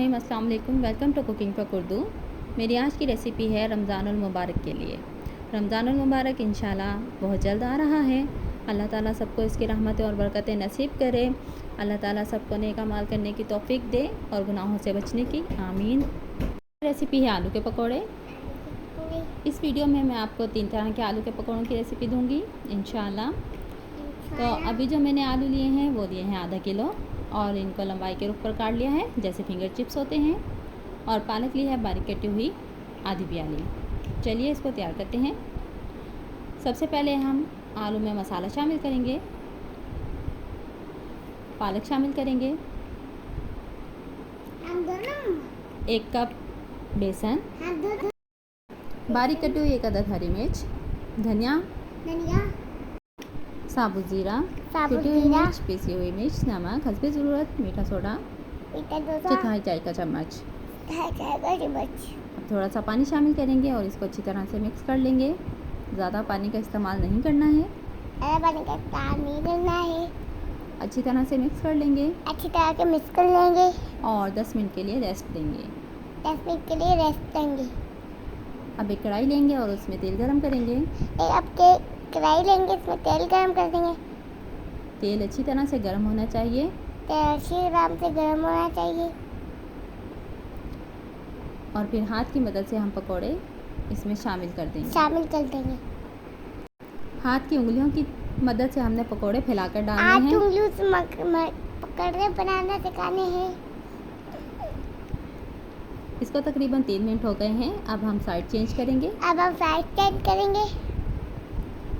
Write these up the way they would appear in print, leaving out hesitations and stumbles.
बिस्मिल्लाहिर्रहमानिर्रहीम, अस्सलाम वालेकुम। Welcome to cooking for Urdu. मेरी आज की रेसिपी है रमज़ानुल मुबारक के लिए। रमज़ानुल मुबारक इंशाल्लाह बहुत जल्द आ रहा है। अल्लाह ताला सबको इसकी रहमतें और बरकतें नसीब करे। अल्लाह ताला सबको नेक अमाल करने की तौफीक दे और गुनाहों से बचने की आमीन। रेसिपी है आलू के पकौड़े। इस वीडियो में मैं आपको 3 तरह के आलू के पकौड़ों की रेसिपी दूँगी इंशाल्लाह। तो अभी जो मैंने आलू लिए हैं वो लिए हैं आधा किलो और इनको लंबाई के रुख पर काट लिया है जैसे फिंगर चिप्स होते हैं। और पालक ली है बारीक कटी हुई आधी प्याली। चलिए इसको तैयार करते हैं। सबसे पहले हम आलू में मसाला शामिल करेंगे। पालक शामिल करेंगे, 1 कप बेसन, बारीक कटी हुई 1 अदद हरी मिर्च, धनिया, साबुत ज़ीरा, कुटी हुई मिर्च, पीसी हुई मिर्च, नमक हस्बे ज़रूरत, मीठा सोडा, चौथाई चाय का चम्मच। अब थोड़ा सा पानी शामिल करेंगे और इसको अच्छी तरह से मिक्स कर लेंगे। ज़्यादा पानी का इस्तेमाल नहीं करना है। पानी का इस्तेमाल नहीं करना है। अच्छी तरह से मिक्स कर लेंगे। अच्छी तरह से मिक्स कर लेंगे और 10 मिनट के लिए रेस्ट देंगे। 10 मिनट के लिए रेस्ट देंगे। अब एक कढ़ाई लेंगे और उसमें तेल गरम करेंगे। कढ़ाई लेंगे, इसमें तेल गरम कर देंगे। तेल अच्छी तरह से गर्म होना चाहिए। तेल अच्छी तरह से गर्म होना चाहिए। और फिर हाथ की मदद से हम पकोड़े इसमें शामिल कर देंगे। हाथ की उंगलियों की मदद से हमने पकोड़े फैलाकर डालने हैं। उंगलियों से पकड़ने बनाना सिखाने हैं। इसको तकरीबन 3 मिनट हो गए हैं। अब हम साइड चेंज करेंगे।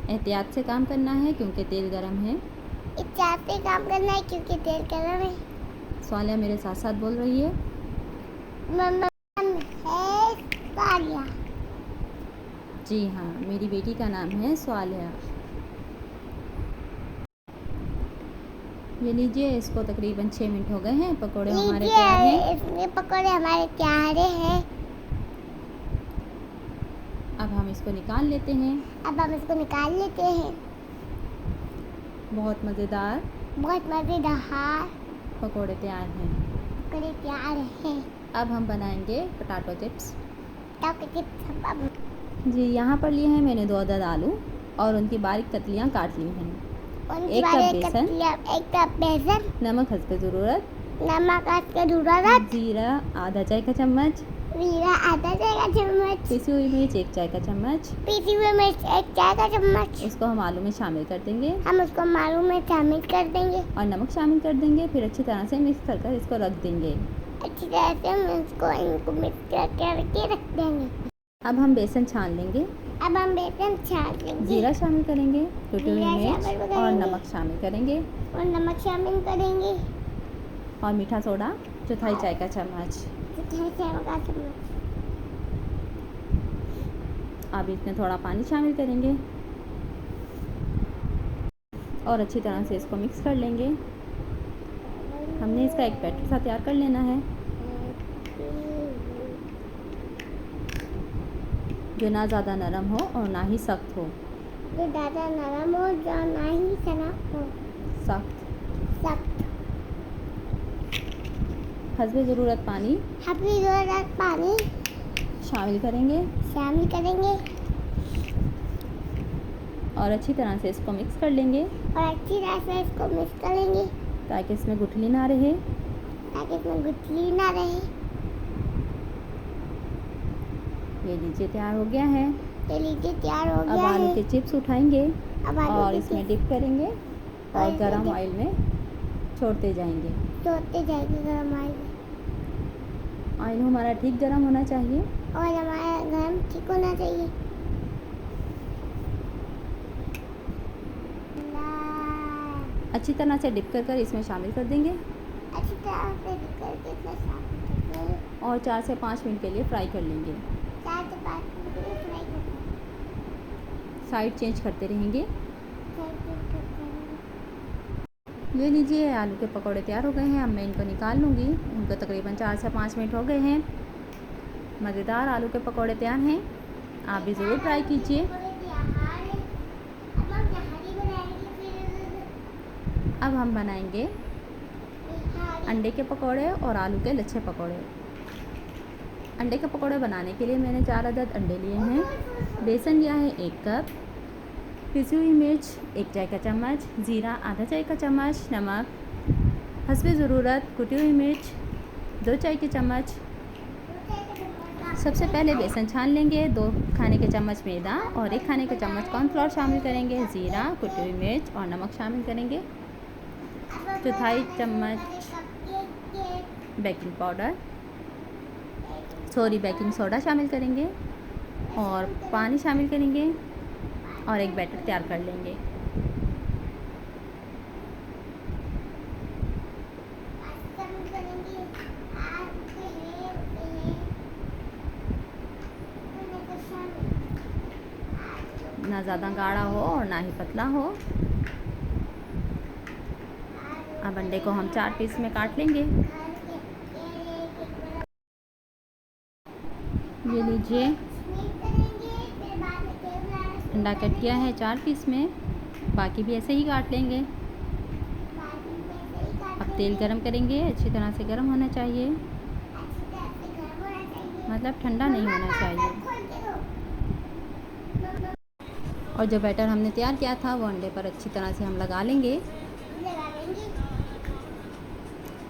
एहतियात से काम करना है क्योंकि तेल गरम है। स्वालिया मेरे साथ साथ बोल रही है। जी हाँ, मेरी बेटी का नाम है स्वालिया। ये लीजिए, इसको तकरीबन 6 मिनट हो गए हैं। पकोड़े हमारे तैयार हैं। इसमें पकोड़े हमारे तैयार हैं। अब हम इसको निकाल लेते हैं। बहुत मज़ेदार पकोड़े तैयार हैं। अब हम बनाएंगे पोटैटो चिप्स। जी, यहाँ पर लिए हैं मैंने 2 अदद आलू और उनकी बारीक कतलियाँ काट ली हैं। 1 कप बेसन, नमक हस्बे ज़रूरत, जीरा आधा चाय का चम्मच, पीसी हुई मिर्च 1 चाय का चम्मच। इसको हम आलू में शामिल कर देंगे। और नमक शामिल कर देंगे। फिर अच्छी तरह से मिक्स कर इसको रख देंगे। अब हम बेसन छान लेंगे। जीरा शामिल करेंगे, कुटी हुई मिर्च और नमक शामिल करेंगे। और मीठा सोडा चौथाई चाय का चम्मच। अब इसमें थोड़ा पानी शामिल करेंगे और अच्छी तरह से इसको मिक्स कर लेंगे। हमने इसका एक बैटर सा तैयार कर लेना है जो ना ज़्यादा नरम हो और ना ही सख्त हो। सख्त। हस्बे ज़रूरत पानी शामिल करेंगे और अच्छी तरह से इसको मिक्स कर लेंगे ताकि इसमें गुठली ना रहे। ये लीजिए तैयार हो गया है। अब आलू के चिप्स उठाएंगे और इसमें डिप करेंगे और गरम ऑयल में छोड़ते जाएंगे। ऑयल हमारा ठीक गरम होना चाहिए। अच्छी तरह से डिप कर इसमें शामिल कर देंगे और 4 से 5 मिनट के लिए फ्राई कर लेंगे। साइड चेंज करते रहेंगे। ले लीजिए, आलू के पकौड़े तैयार हो गए हैं। अब मैं इनको निकाल लूँगी। उनको तकरीबन 4 से 5 मिनट हो गए हैं। मज़ेदार आलू के पकौड़े तैयार हैं। आप भी ज़रूर ट्राई कीजिए। अब हम बनाएंगे अंडे के पकौड़े और आलू के लच्छे पकौड़े। अंडे के पकौड़े बनाने के लिए मैंने 4 अदद अंडे लिए हैं। बेसन लिया है 1 कप। पिसी हुई मिर्च 1 चाय का चम्मच, ज़ीरा आधा चाय का चम्मच, नमक हस्बे ज़रूरत, कुटी हुई मिर्च 2 चाय के चम्मच। सबसे पहले बेसन छान लेंगे। 2 खाने के चम्मच मैदा और 1 खाने के चम्मच कॉर्नफ्लोर शामिल करेंगे। ज़ीरा, कुटी हुई मिर्च और नमक शामिल करेंगे। 1/4 चम्मच बेकिंग पाउडर, बेकिंग सोडा शामिल करेंगे और पानी शामिल करेंगे और एक बैटर तैयार कर लेंगे। ना ज़्यादा गाढ़ा हो और ना ही पतला हो। अब अंडे को हम 4 पीस में काट लेंगे। ये लीजिए, अंडा कट किया है 4 पीस में, बाकी भी ऐसे ही काट लेंगे। अब तेल गरम करेंगे। अच्छी तरह से गरम होना चाहिए, मतलब ठंडा नहीं होना चाहिए। और जो बैटर हमने तैयार किया था वो अंडे पर अच्छी तरह से हम लगा लेंगे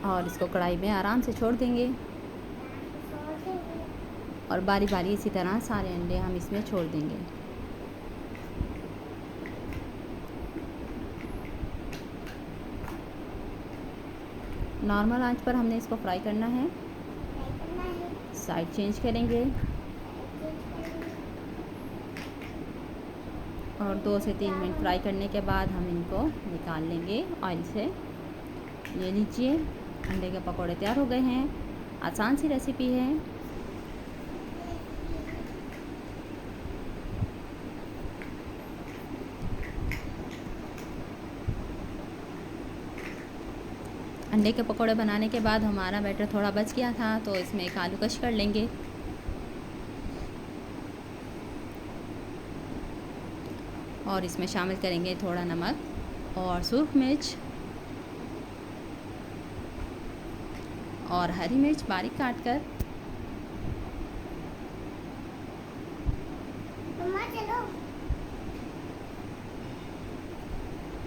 और इसको कढ़ाई में आराम से छोड़ देंगे और बारी बारी इसी तरह सारे अंडे हम इसमें छोड़ देंगे। नॉर्मल आंच पर हमने इसको फ्राई करना है। साइड चेंज करेंगे और 2 से 3 मिनट फ्राई करने के बाद हम इनको निकाल लेंगे ऑयल से। ये लीजिए, अंडे के पकौड़े तैयार हो गए हैं। आसान सी रेसिपी है। अंडे के पकौड़े बनाने के बाद हमारा बैटर थोड़ा बच गया था तो इसमें एक आलू कश कर लेंगे और इसमें शामिल करेंगे थोड़ा नमक और सूखी मिर्च और हरी मिर्च बारीक काट कर। मम्मा चलो,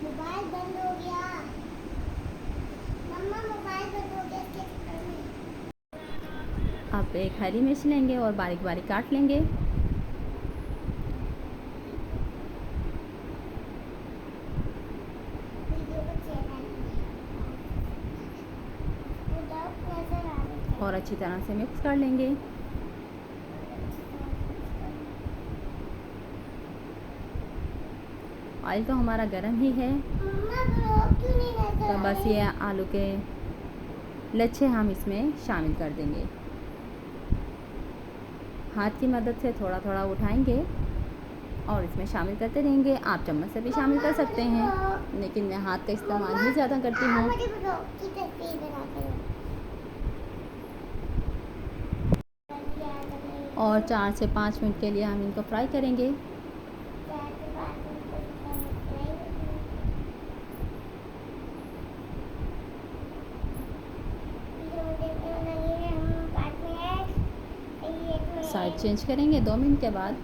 मोबाइल बंद हो गया। मम्मा मोबाइल बंद हो गया इसके चक्कर में। अब एक हरी मिर्च लेंगे और बारीक बारीक काट लेंगे। और अच्छी तरह से मिक्स कर लेंगे। ऑयल तो हमारा गर्म ही है, तो बस ये आलू के लच्छे हम इसमें शामिल कर देंगे। हाथ की मदद से थोड़ा थोड़ा उठाएंगे और इसमें शामिल करते रहेंगे। आप चम्मच से भी शामिल कर सकते हैं, लेकिन मैं हाथ का इस्तेमाल ही ज़्यादा करती हूँ। और 4 से 5 मिनट के लिए हम इनको फ्राई करेंगे। साइड चेंज करेंगे 2 मिनट के बाद।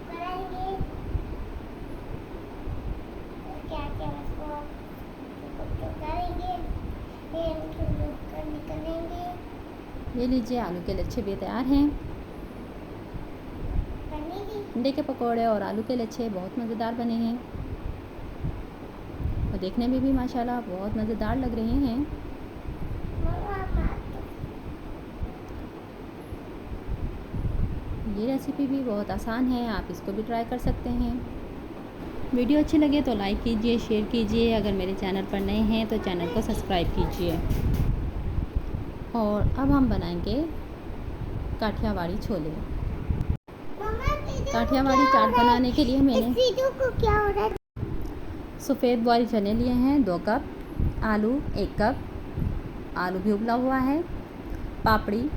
ये लीजिए, आलू के लच्छे भी तैयार हैं। अंडे के पकौड़े और आलू के लच्छे बहुत मज़ेदार बने हैं और देखने में भी माशाल्लाह बहुत मज़ेदार लग रहे हैं। ये रेसिपी भी बहुत आसान है, आप इसको भी ट्राई कर सकते हैं। वीडियो अच्छी लगे तो लाइक कीजिए, शेयर कीजिए। अगर मेरे चैनल पर नए हैं तो चैनल को सब्सक्राइब कीजिए। और अब हम बनाएंगे काठियावाड़ी छोले। काठियावाड़ी चाट बनाने के लिए मैंने क्या हो रहा है? सफ़ेद बॉयल चने लिए हैं 2 कप, आलू 1 कप, आलू भी उबला हुआ है, पापड़ी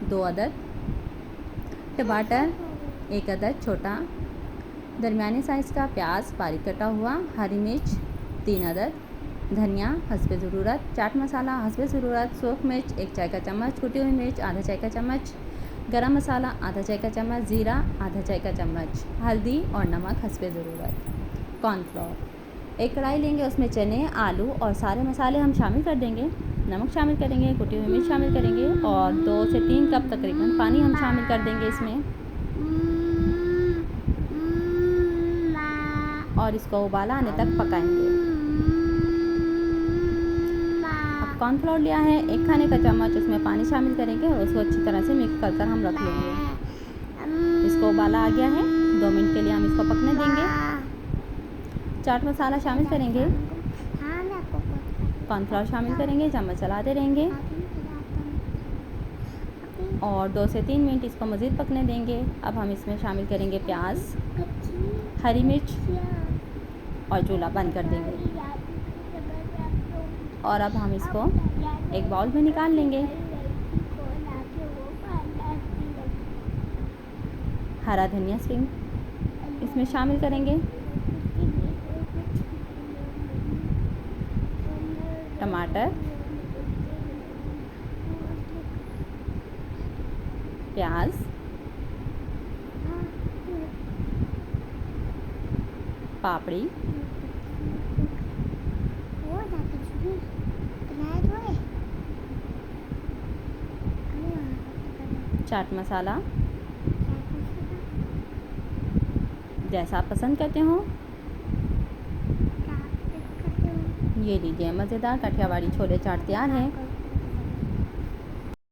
2 अदद, टमाटर 1 अदद छोटा, दरमियाने साइज़ का प्याज बारीक कटा हुआ, हरी मिर्च 3 अदद, धनिया हस्बे ज़रूरत, चाट मसाला हस्बे ज़रूरत, सूख मिर्च 1 चाय का चम्मच, कुटी हुई मिर्च आधा चाय का चम्मच, गरम मसाला आधा चाय का चम्मच, ज़ीरा आधा चाय का चम्मच, हल्दी और नमक हस्बे ज़रूरत। कॉर्नफ्लोर, एक कढ़ाई लेंगे, उसमें चने, आलू और सारे मसाले हम शामिल कर देंगे। नमक शामिल करेंगे, कुटी हुई मिर्च शामिल करेंगे और 2 से 3 कप तकरीबन पानी हम शामिल कर देंगे इसमें और इसको उबाला आने तक पकाएंगे। अब कॉर्नफ्लोर लिया है 1 खाने का चम्मच, उसमें पानी शामिल करेंगे और उसको अच्छी तरह से मिक्स कर हम रख लेंगे। इसको उबाला आ गया है, 2 मिनट के लिए हम इसको पकने देंगे। चाट मसाला शामिल करेंगे, कॉर्नफ्लोर शामिल करेंगे, चम्मच चलाते रहेंगे और 2 से 3 मिनट इसको मज़ीद पकने देंगे। अब हम इसमें शामिल करेंगे प्याज, हरी मिर्च और चूल्हा बंद कर देंगे और अब हम इसको एक बाउल में निकाल लेंगे। हरा धनिया स्प्रिंग इसमें शामिल करेंगे, टमाटर, प्याज, पापड़ी, चाट मसाला जैसा आप पसंद करते हो। ये लीजिए, मज़ेदार काठियावाड़ी छोले चाट तैयार है।